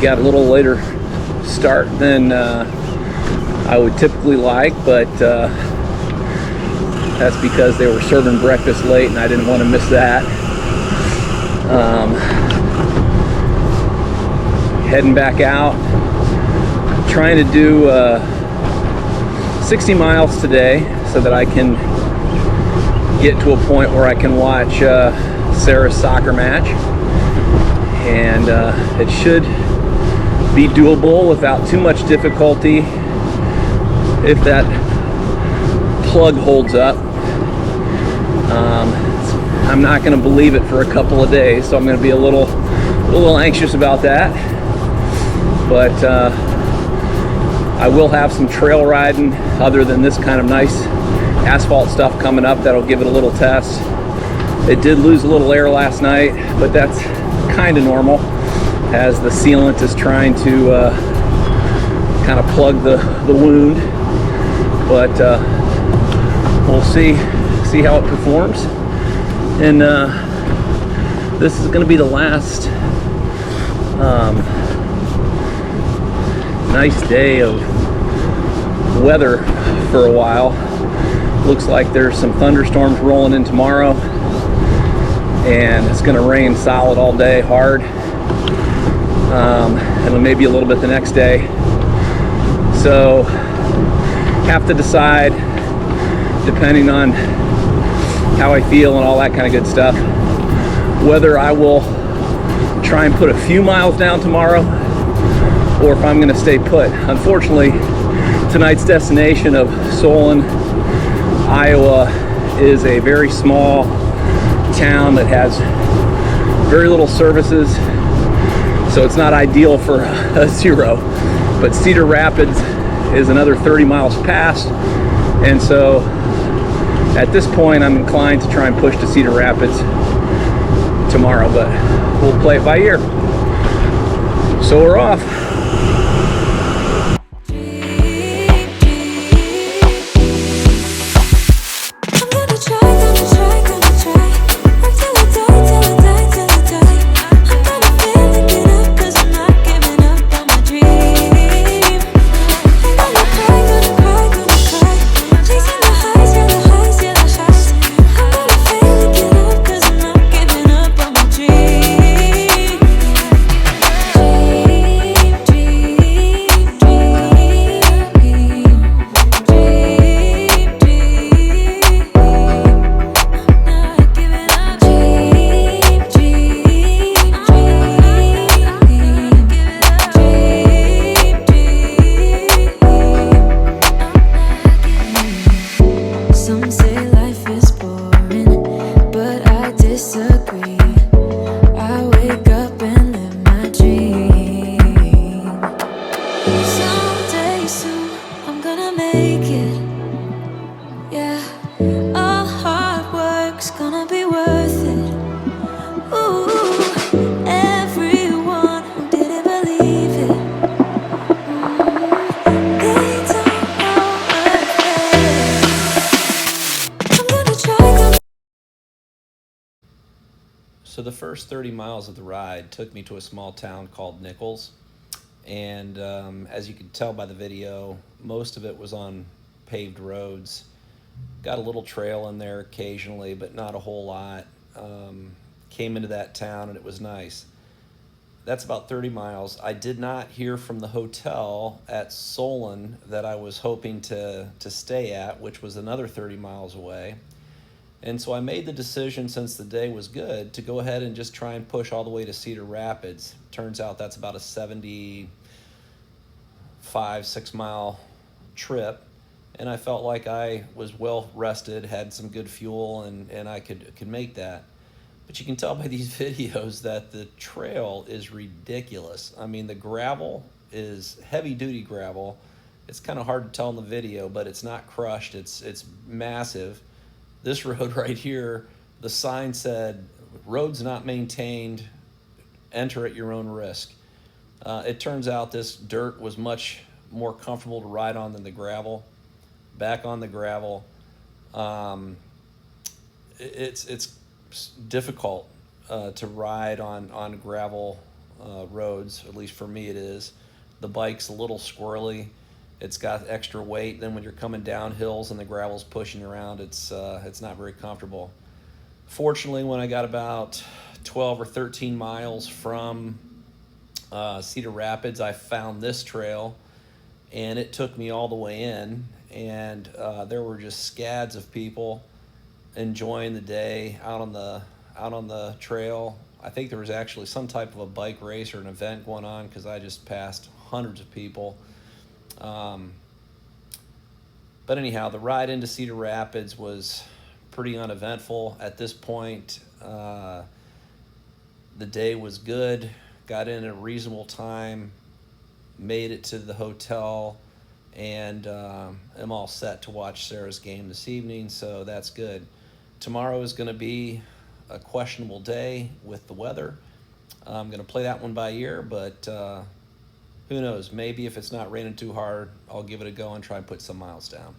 got a little later start than I would typically like, but that's because they were serving breakfast late and I didn't want to miss that. Heading back out, trying to do 60 miles today so that I can get to a point where I can watch Sarah's soccer match, and it should be doable without too much difficulty if that plug holds up. I'm not going to believe it for a couple of days, so I'm going to be a little anxious about that, but I will have some trail riding other than this kind of nice asphalt stuff coming up that'll give it a little test. It did lose a little air last night, but that's kind of normal as the sealant is trying to kind of plug the wound, but we'll see how it performs. And this is going to be the last nice day of weather for a while. Looks like there's some thunderstorms rolling in tomorrow, and it's going to rain solid all day, hard, and maybe a little bit the next day. So have to decide, depending on how I feel and all that kind of good stuff, whether I will try and put a few miles down tomorrow or if I'm going to stay put. Unfortunately, tonight's destination of Solon, Iowa, is a very small town that has very little services, so it's not ideal for a zero. But Cedar Rapids is another 30 miles past, and so at this point I'm inclined to try and push to Cedar Rapids tomorrow, but we'll play it by ear. So we're off. So the first 30 miles of the ride took me to a small town called Nichols, and as you can tell by the video, most of it was on paved roads. Got a little trail in there occasionally, but not a whole lot. Came into that town and it was nice. That's about 30 miles. I did not hear from the hotel at Solon that I was hoping to stay at, which was another 30 miles away. And so I made the decision, since the day was good, to go ahead and just try and push all the way to Cedar Rapids. Turns out that's about a 75-6 mile trip, and I felt like I was well rested, had some good fuel, and I could make that. But you can tell by these videos that the trail is ridiculous. I mean, the gravel is heavy-duty gravel. It's kind of hard to tell in the video, but it's not crushed. It's massive. This road right here, the sign said, "Roads not maintained, enter at your own risk." It turns out this dirt was much more comfortable to ride on than the gravel. Back on the gravel, it's difficult to ride on gravel roads. At least for me, it is. The bike's a little squirrely. It's got extra weight. Then when you're coming down hills and the gravel's pushing you around, it's not very comfortable. Fortunately, when I got about 12 or 13 miles from Cedar Rapids, I found this trail, and it took me all the way in, and there were just scads of people enjoying the day out on the trail. I think there was actually some type of a bike race or an event going on, because I just passed hundreds of people. But anyhow, the ride into Cedar Rapids was pretty uneventful at this point. The day was good. Got in at a reasonable time, made it to the hotel, and am all set to watch Sarah's game this evening, so that's good. Tomorrow is going to be a questionable day with the weather. I'm going to play that one by ear, but who knows? Maybe if it's not raining too hard, I'll give it a go and try and put some miles down.